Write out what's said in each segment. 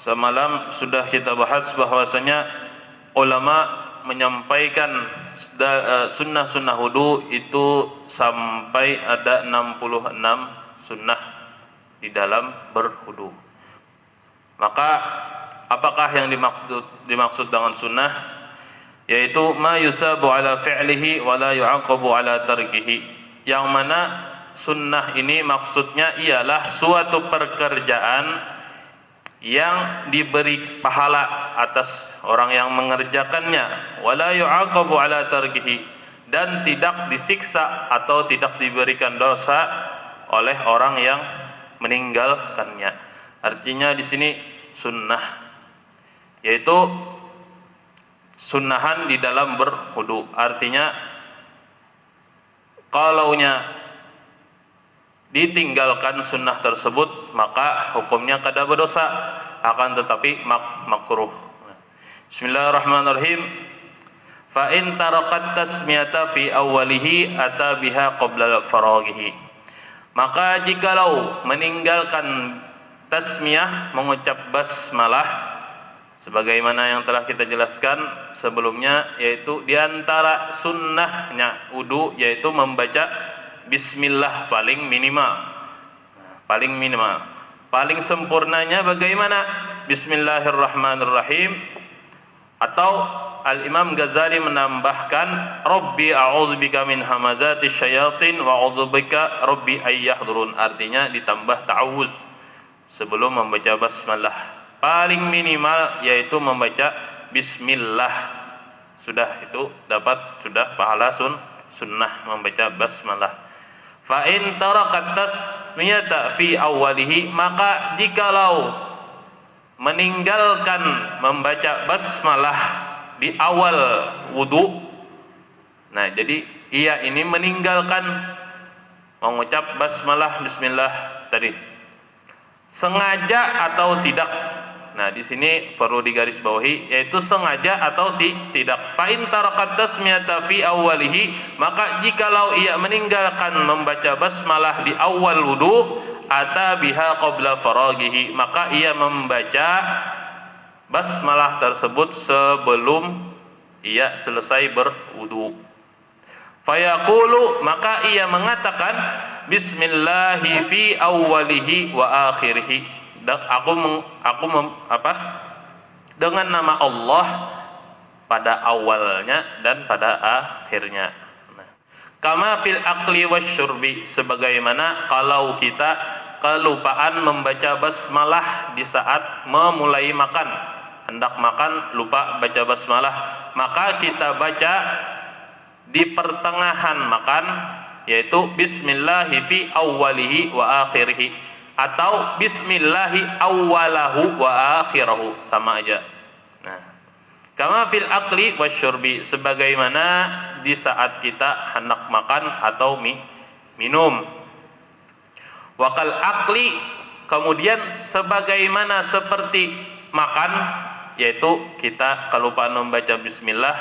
Semalam sudah kita bahas bahwasanya ulama menyampaikan sunnah-sunnah wudu itu sampai ada 66 sunnah di dalam berwudu. Maka apakah yang dimaksud dengan sunnah? Yaitu ma yusabu ala fi'lihi wa la yu'aqabu ala tarkihi. Yang mana sunnah ini maksudnya ialah suatu pekerjaan yang diberi pahala atas orang yang mengerjakannya, wala yu'aqabu ala tarkihi, dan tidak disiksa atau tidak diberikan dosa oleh orang yang meninggalkannya. Artinya di sini sunnah yaitu sunnahan di dalam berwudu. Artinya kalaunya ditinggalkan sunnah tersebut maka hukumnya kada berdosa, akan tetapi makruh. Bismillahirrahmanirrahim. Fa in tarakat tasmiyata fi awwalihi ata biha qabla faraghihi. Maka jikalau meninggalkan tasmiyah, mengucap basmalah, sebagaimana yang telah kita jelaskan sebelumnya, yaitu diantara sunnahnya wudu yaitu membaca bismillah paling minimal. Paling sempurnanya bagaimana? Bismillahirrahmanirrahim. Atau Al-Imam Ghazali menambahkan Rabbi a'udzubika min hamazati syayatin wa a'udzubika Rabbi ayyahdurun. Artinya ditambah ta'awuz sebelum membaca basmalah. Paling minimal yaitu membaca bismillah. Sudah itu sudah pahala sunnah membaca basmalah. Fa in tarakat tasmiyata fi awwalihi, maka jikalau meninggalkan membaca basmalah di awal wudu. Nah, jadi ia ini meninggalkan mengucap basmalah bismillah tadi. Sengaja atau tidak. Nah, di sini perlu digarisbawahi yaitu sengaja atau tidak. Fa in tarakat tasmiyata fi awwalihi, maka jikalau ia meninggalkan membaca basmalah di awal wudu, ata biha qabla faraghihi, maka ia membaca basmalah tersebut sebelum ia selesai berwudu. Fayaqulu, maka ia mengatakan bismillahi fi awwalihi wa akhirihi. Dengan nama Allah pada awalnya dan pada akhirnya. Kama fil aqli wasyurbi, sebagaimana kalau kita kelupaan membaca basmalah di saat memulai makan, hendak makan lupa baca basmalah, maka kita baca di pertengahan makan yaitu bismillahi fi awwalihi wa akhirihi, atau bismillahi awwalahu wa akhirahu, sama aja. Nah, kama fil aqli wasyurbi, sebagaimana di saat kita hendak makan atau minum. Wakal aqli, kemudian sebagaimana seperti makan, yaitu kita kelupaan membaca bismillah,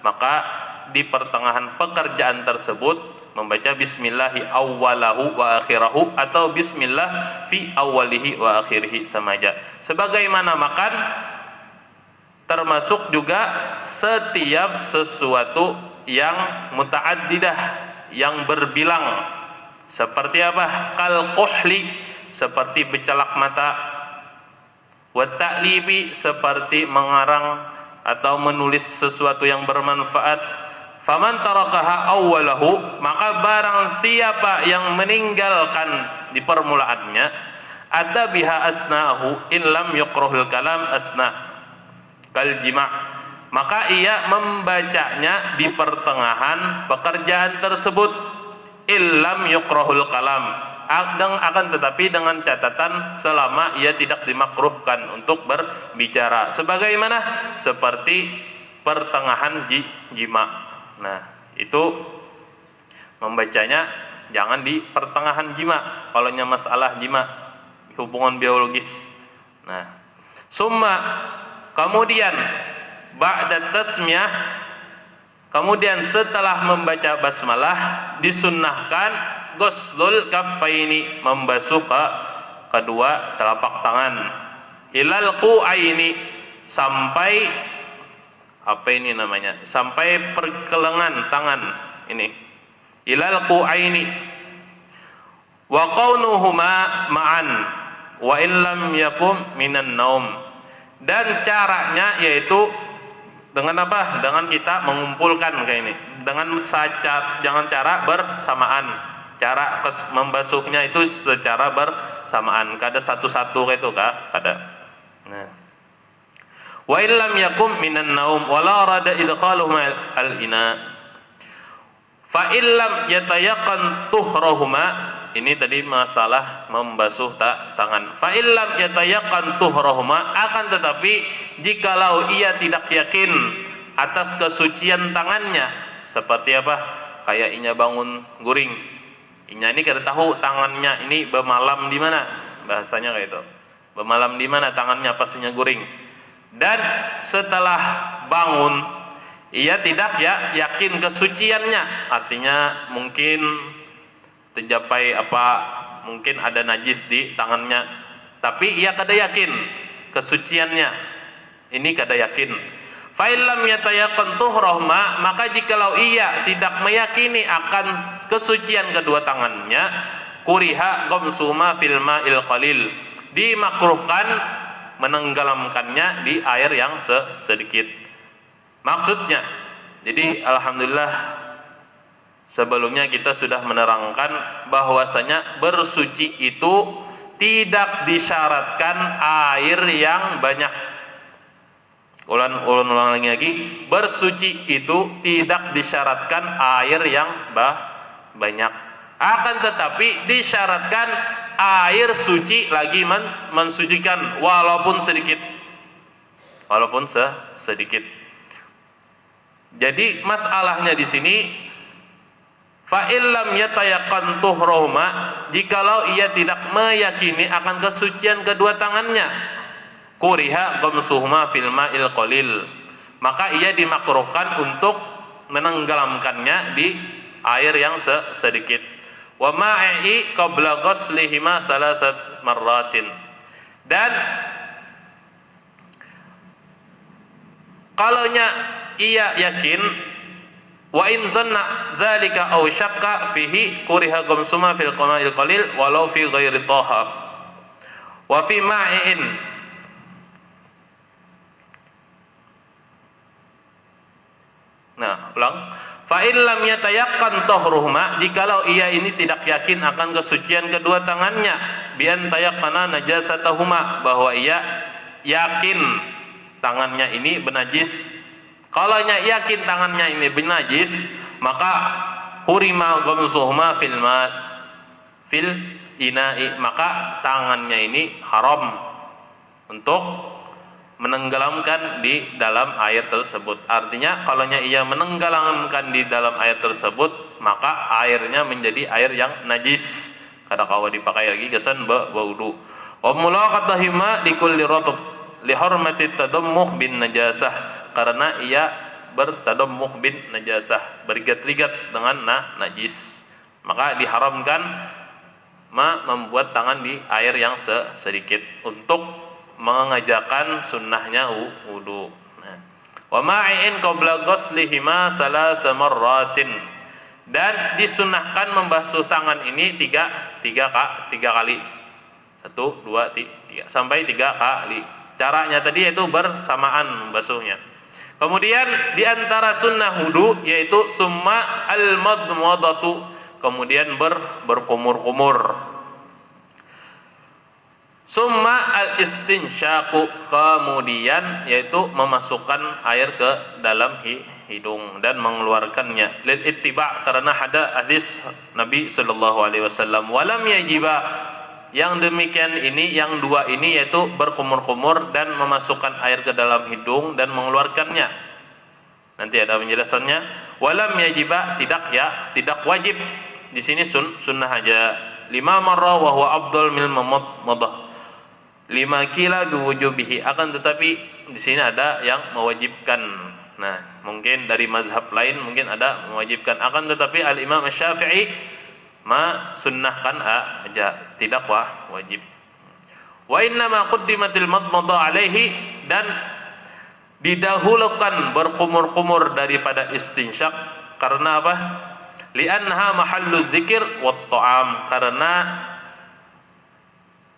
maka di pertengahan pekerjaan tersebut membaca bismillahi awwalahu wa akhirahu atau bismillah fi awwalihi wa akhirihi, sama aja. Sebagaimana makan, termasuk juga setiap sesuatu yang muta'addidah, yang berbilang. Seperti apa? Kal kuhli, seperti bercelak mata. Wa ta'libi, seperti mengarang atau menulis sesuatu yang bermanfaat. Faman tarakaha awwalahu, maka barang siapa yang meninggalkan di permulaannya, ada biha asnahu in lam yukrahul kalam asna kal jima', maka ia membacanya di pertengahan pekerjaan tersebut, illam yukrahul kalam, akan tetapi dengan catatan selama ia tidak dimakruhkan untuk berbicara, sebagaimana seperti pertengahan jima'. Nah, itu membacanya jangan di pertengahan jima, kalaunya masalah jima, hubungan biologis. Nah, summa, kemudian ba'da tasmiyah, kemudian setelah membaca basmalah disunnahkan ghuslul kaffaini, membasuh kedua telapak tangan. ilal qu'aini, sampai apa ini namanya? Sampai pergelengan tangan ini. Ilal qu'aini. Wa qaunuhuma ma'an wa illam yakum minan naum. Dan caranya yaitu dengan apa? Dengan kita mengumpulkan kayak ini. Dengan jangan cara bersamaan. Cara membasuhnya itu secara bersamaan. Kada satu-satu kayak itu Kak, kada. Nah. Wa illam yakum minan naum wala rada idkhaluhum al-ina. Fa illam yatayaqqan tuhrahuma. Ini tadi masalah membasuh tangan. Fa illam yatayaqqan tuhrahuma, akan tetapi jikalau ia tidak yakin atas kesucian tangannya, seperti apa? Kayak inya bangun guring. Inya ini kada tahu tangannya ini bermalam di mana. Bahasanya kayak itu. Bermalam di mana tangannya pas inya guring. Dan setelah bangun ia tidak yakin kesuciannya. Artinya mungkin tercapai apa, mungkin ada najis di tangannya, tapi ia kada yakin kesuciannya, ini kada yakin. Fa illam yatayaqqan tuhrahma, maka jikalau ia tidak meyakini akan kesucian kedua tangannya, kuriha ghamsuma fil ma'il qalil, dimakruhkan menenggelamkannya di air yang sedikit. Maksudnya, jadi alhamdulillah sebelumnya kita sudah menerangkan bahwasanya bersuci itu tidak disyaratkan air yang banyak. Ulang lagi, bersuci itu tidak disyaratkan air yang banyak. Akan tetapi disyaratkan air suci lagi mensucikan walaupun sedikit. Walaupun sedikit. Jadi masalahnya di sini, fa illam yatayaqqan tuhrahuma, jikalau ia tidak meyakini akan kesucian kedua tangannya, kuriha ghamsuhuma fil ma'il qalil, maka ia dimakruhkan untuk menenggelamkannya di air yang sedikit. Wa ma'i qabla ghuslihima salasat marratin. Dan kalaunya ia yakin, wa in zanna zalika aw syakka fihi kuriha ghamsuma fil qama'il qalil walau fi ghairi tahar wa fi ma'in. Nah, ulang. Fa in lam yatayaqqan tahruhuma, jikalau ia ini tidak yakin akan kesucian kedua tangannya, bi an tayaqqana najasatahuma, bahwa ia yakin tangannya ini benajis. Kalaunya yakin tangannya ini benajis, maka hurima ghamsuhuma fil ina'i, maka tangannya ini haram untuk menenggelamkan di dalam air tersebut. Artinya kalaunya ia menenggelamkan di dalam air tersebut, maka airnya menjadi air yang najis, kada kawa dipakai lagi kesan berwudu. Wa mulaqatahima di kulli ratb li hurmati tadammuh bin najasah, karena ia bertadammuh bin najasah, berigat-rigat dengan najis, maka diharamkan membuat tangan di air yang sedikit untuk mengajarkan sunnahnya wudu. Wa ma'in qabla ghuslihima salasa marratin, dan disunahkan membasuh tangan ini tiga kali. 1, 2, 3 sampai 3 kali. Caranya tadi yaitu bersamaan membasuhnya. Kemudian di antara sunnah wudu yaitu summa al-madmadatu, kemudian berkumur-kumur. Summa al-istinsyaqu, kemudian yaitu memasukkan air ke dalam hidung dan mengeluarkannya. Lil ittiba', karena ada hadis Nabi sallallahu alaihi wasallam. Walam yajiba, yang demikian ini, yang dua ini yaitu berkumur-kumur dan memasukkan air ke dalam hidung dan mengeluarkannya. Nanti ada penjelasannya. Walam yajiba, tidak wajib. Di sini sunnah aja. 5 marrah wa huwa afdal min mamaddah. 5 kila biwujubihi, akan tetapi di sini ada yang mewajibkan. Nah, mungkin dari mazhab lain mungkin ada mewajibkan, akan tetapi al-Imam Asy-Syafi'i sunnahkan aja, tidak wajib. Wa innama quddimatil madmadah alaihi, dan didahulukan berkumur-kumur daripada istinsyak. Karena apa? Li'annaha mahallu zikir wat ta'am, karena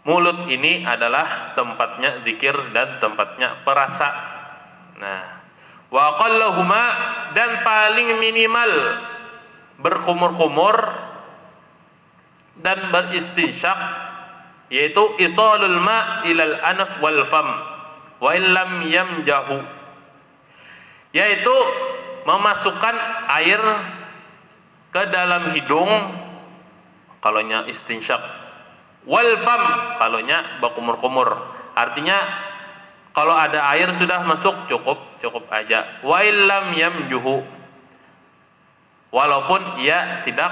mulut ini adalah tempatnya zikir dan tempatnya perasa. Nah, wa aqallahuma, dan paling minimal berkumur-kumur dan beristinsyak yaitu isalul ma ilal anaf wal fam wa illam yamjahu, yaitu memasukkan air ke dalam hidung kalaunya istinsyak, wal fam kalaunya berkumur-kumur. Artinya kalau ada air sudah masuk cukup aja. Wa illam yamjuhu, walaupun ia tidak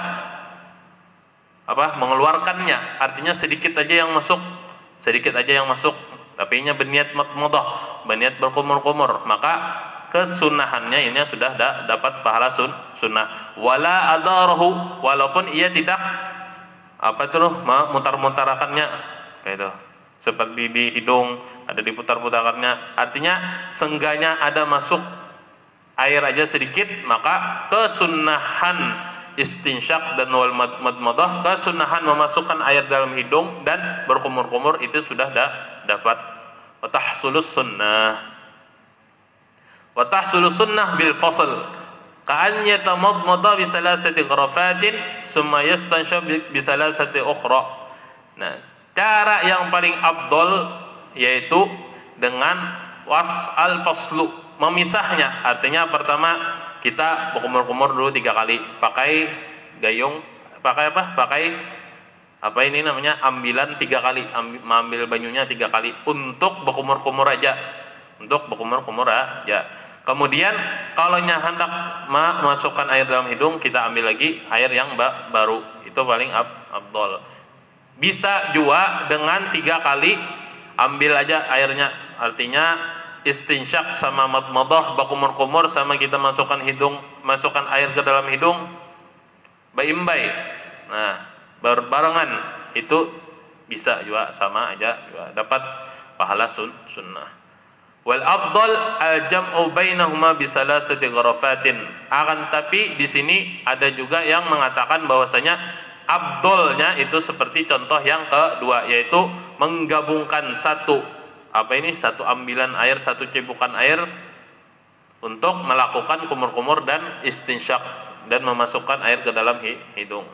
mengeluarkannya, artinya sedikit aja yang masuk, tapi nya berniat madmadah, berniat berkumur-kumur, maka kesunahannya ini sudah dapat pahala sunnah. Wala adarahu, walaupun ia tidak memutar-mutarakannya, kayak itu, seperti di hidung ada diputar-putarkannya, artinya sengganya ada masuk air aja sedikit, maka kesunahan istinsyak dan wal madmadah, kesunahan memasukkan air dalam hidung dan berkumur-kumur itu sudah dapat. Wa tahsulus sunnah bil fasl ka'an yatamadmada bi salasati gharafatin summa yastanshab bi salasati ukhra. Nah, cara yang paling afdol yaitu dengan al faslu, memisahnya. Artinya pertama kita berkumur-kumur dulu 3 kali, pakai gayung, pakai ambilan 3 kali, ambil banyunya 3 kali untuk berkumur-kumur aja, Kemudian kalau hendak masukkan air dalam hidung, kita ambil lagi air yang baru, itu paling afdol. Bisa juga dengan 3 kali ambil aja airnya, artinya istinsyak sama madmadah, berkumur-kumur sama kita masukkan air ke dalam hidung, baimbai. Nah, berbarengan itu bisa juga, sama aja juga dapat pahala sunnah. Wal afdal al-jam'u bainahuma bi salasati gharafatin. Akan tapi di sini ada juga yang mengatakan bahwasanya afdolnya itu seperti contoh yang kedua, yaitu menggabungkan satu ambilan air, satu cipukan air untuk melakukan kumur-kumur dan istinsyak dan memasukkan air ke dalam hidung.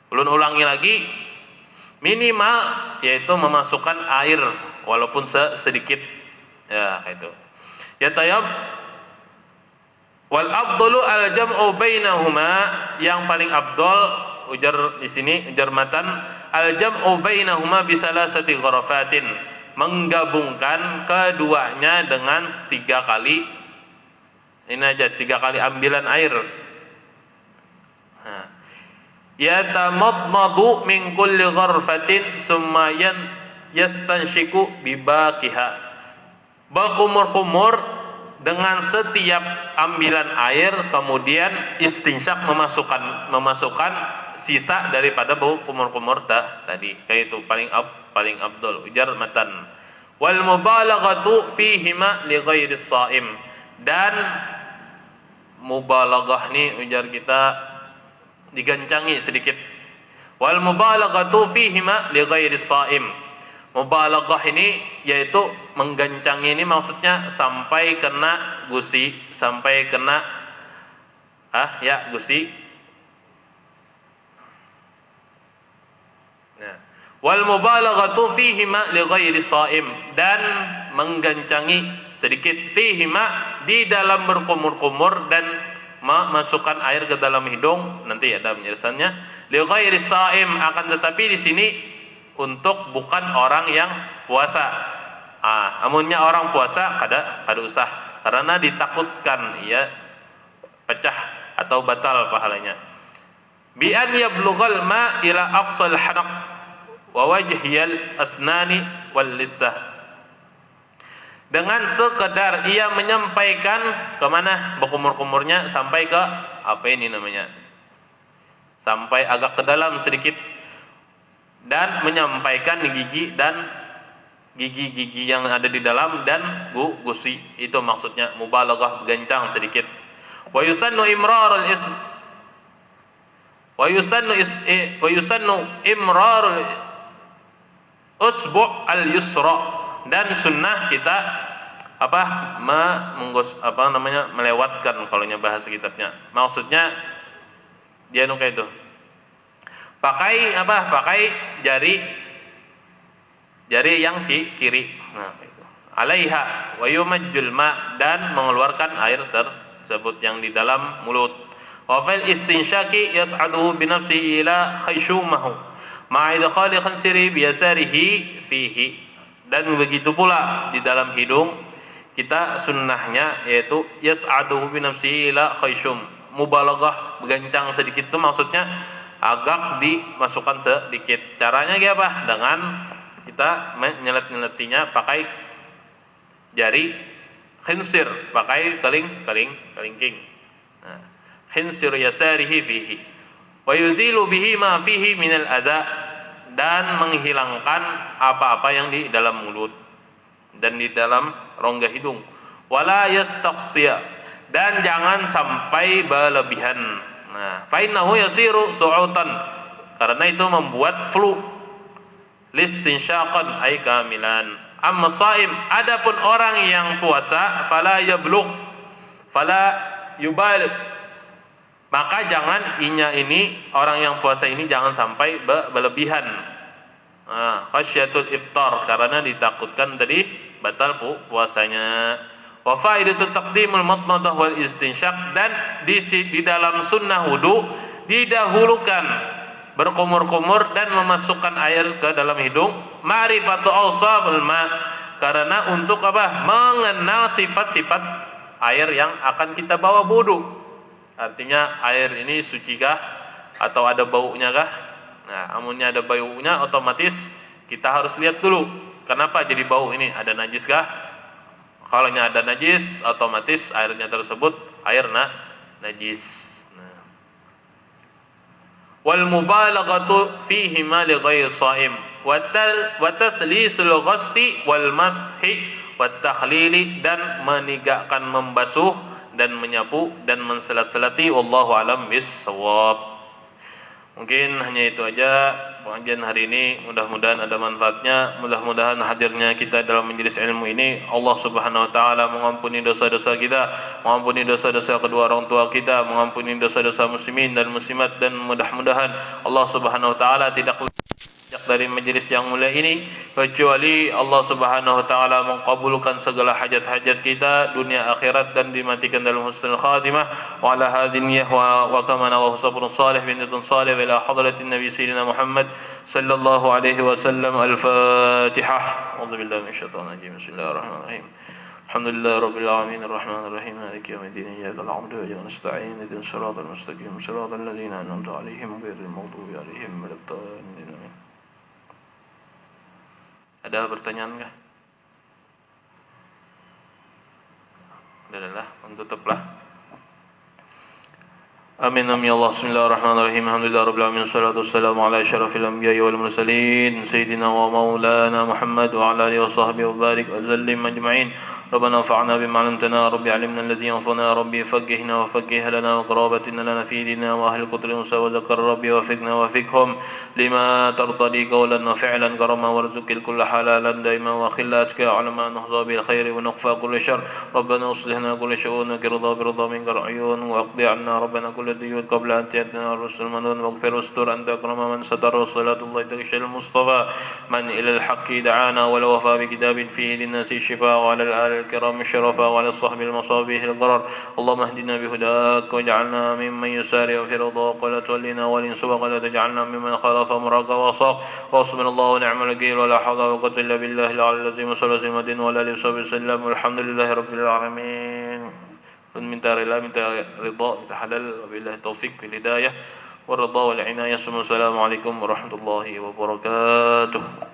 Ulun ulangi lagi, minimal yaitu memasukkan air walaupun sedikit, ya itu. Ya tayyib. Wal afdalu al jam'u bainahuma, yang paling afdal ujar di sini, ujar matan, al jam'u bainahuma bi salasati gharafatin, menggabungkan keduanya dengan 3 kali, ini aja 3 kali ambilan air. Yatamadmadu min kulli gharfatin summa yastanshiku bibaqiha, berkumur-kumur dengan setiap ambilan air, kemudian istinsyak memasukkan sisa daripada kumur-kumur tadi, kayak itu paling afdal, ujar matan. Wal mubalaghatu fihima li ghairi shaim, dan mubalaghah nih ujar kita digancangi sedikit. Wal mubalaghatu fihima li ghairi shaim, mubalaghah ini yaitu menggancangi, ini maksudnya sampai kena gusi, sampai kena gusi. Nah, wal mubalaghatu fihima li ghairi shaim, dan menggancangi sedikit, fihima di dalam berkumur-kumur dan memasukkan air ke dalam hidung, nanti ada penjelasannya. Li ghairi shaim, akan tetapi di sini untuk bukan orang yang puasa. Amunnya orang puasa kada usah, karena ditakutkan ia pecah atau batal pahalanya. Bi an yablughal ma ila aqsal hanaq wa wajhiyal asnani wal lizzah, dengan sekedar ia menyampaikan kemana berkumur-kumurnya, sampai ke sampai agak ke dalam sedikit, dan menyampaikan gigi dan gigi-gigi yang ada di dalam dan gusi. Itu maksudnya mubalaghah, gancang sedikit. Wa yusannu imrarul ism wa yusannu imrarul usbu' al-yusra, dan sunnah kita melewatkan kalau bahasa kitabnya. Maksudnya dia kayak itu. Pakai jari yang kiri. Nah, itu. Alaiha wa yumajjul ma, dan mengeluarkan air tersebut yang di dalam mulut. Wa fil istinsyaqi yas'aduhu bi nafsihi ila khayshumahu ma'a idkhali khansiri bi yasarihi fihi. Dan begitu pula di dalam hidung kita sunnahnya yaitu yas'aduhu bi nafsihi ila khayshum. Mubalaghah, gancang sedikit itu maksudnya agak dimasukkan sedikit. Caranya apa? Dengan kita menyelet-nyeletinya pakai jari khinsir, pakai kelingking. Nah, khinsir yasarihi fihi wa yuzilu bihi ma fihi minal adza, dan menghilangkan apa-apa yang di dalam mulut dan di dalam rongga hidung. Wala yastaqsiya, dan jangan sampai berlebihan. Nah, fa innahu yasiru su'utan, karena itu membuat flu. Listinsyaqan ay kamilan. Amma shaim, adapun orang yang puasa, fala yablugh fala yubaligh, maka jangan orang yang puasa ini jangan sampai berlebihan. Khasyatul iftar, karena ditakutkan tadi batal puasanya. Wa faidatu taqdimul madmadah wal istinsyaq, dan di dalam sunnah wudu didahulukan berkumur-kumur dan memasukkan air ke dalam hidung. Ma'rifatu awsafil ma, karena untuk mengenal sifat-sifat air yang akan kita bawa wudu. Artinya air ini suci kah atau ada baunya kah? Nah, amunnya ada baunya otomatis kita harus lihat dulu. Kenapa jadi bau ini? Ada najis kah? Kalau ada najis, otomatis airnya tersebut air najis. Nah. Wal mubalaghatu fihi ma li ghairi shaim wa taslisul ghasli wal mashi wat takhlili, dan menigakkan membasuh dan menyapu dan menselat-selati. Wallahu alam bissawab. Mungkin hanya itu aja pengajian hari ini. Mudah-mudahan ada manfaatnya. Mudah-mudahan hadirnya kita dalam majelis ilmu ini Allah Subhanahu wa taala mengampuni dosa-dosa kita, mengampuni dosa-dosa kedua orang tua kita, mengampuni dosa-dosa muslimin dan muslimat, dan mudah-mudahan Allah Subhanahu wa taala tidak dari majelis yang mulia ini kecuali Allah Subhanahu wa taala mengabulkan segala hajat-hajat kita dunia akhirat dan dimatikan dalam husnul khatimah. Wa ala hadhihi wa kama wa sabrun salih binatun salih ila hadratin nabi sayyidina Muhammad sallallahu alaihi wasallam. Al-Fatihah. A'udzu billahi minasyaitonir rajim. Bismillahirrahmanirrahim. Alhamdulillahi rabbil alamin arrahmanir rahim maliki yaumiddin iyyaka na'budu wa iyyaka nasta'in ihdinas siratal mustaqim siratal ladzina an'amta 'alaihim ghairil maghdubi 'alaihim waladdallin. Ada pertanyaan enggak? Udahlah, tutuplah. Amin amin ya Allah. Bismillahirrahmanirrahim. Alhamdulillahirabbil alamin. Wassalatu wassalamu ala asyrafil anbiya'i wal mursalin sayyidina wa maulana Muhammad wa ala alihi wa sahbihi wa barik wa sallim ajma'in. ربنا انفعنا بما علمتنا ربي علمنا الذي ينفعنا ربي فقهنا وفقه لنا وقرابتنا لنا في ديننا واهل قدر موسى وذكر ربي وفقنا وفقهم لما ترتضي قولا وفعلا كرما وارزق الكل حلالا دائما وخلا اتقى على ما نحظى بالخير ونقفى كل شر ربنا اصلحنا كل شؤونك رضا برضا منك العيون واقضي عنا ربنا كل الديون قبل ان تاتنا الرسل المنون واغفر واستر انت اكرم من ستر وصلاه الله تغشى المصطفى من الى الحق دعانا والوفاء بكتاب فيه للناس الشفاء وعلى الآل الكرام الشرفاء وعلى الصحب المصابيح الغرر. اللهم اهدنا بهداك واجعلنا ممن يسارع في رضاك ولا تولنا ولنسبك ولا تجعلنا ممن خالف امرك وعصاك. وحسبنا الله ونعم الوكيل ولا حول ولا قوة الا بالله العلي العظيم صلى الله عليه وسلم والحمد لله رب العالمين. minta rela, minta ridha, minta halal. Wabillahi taufik wal hidayah والرضا والعناية. Assalamualaikum warahmatullahi wabarakatuh.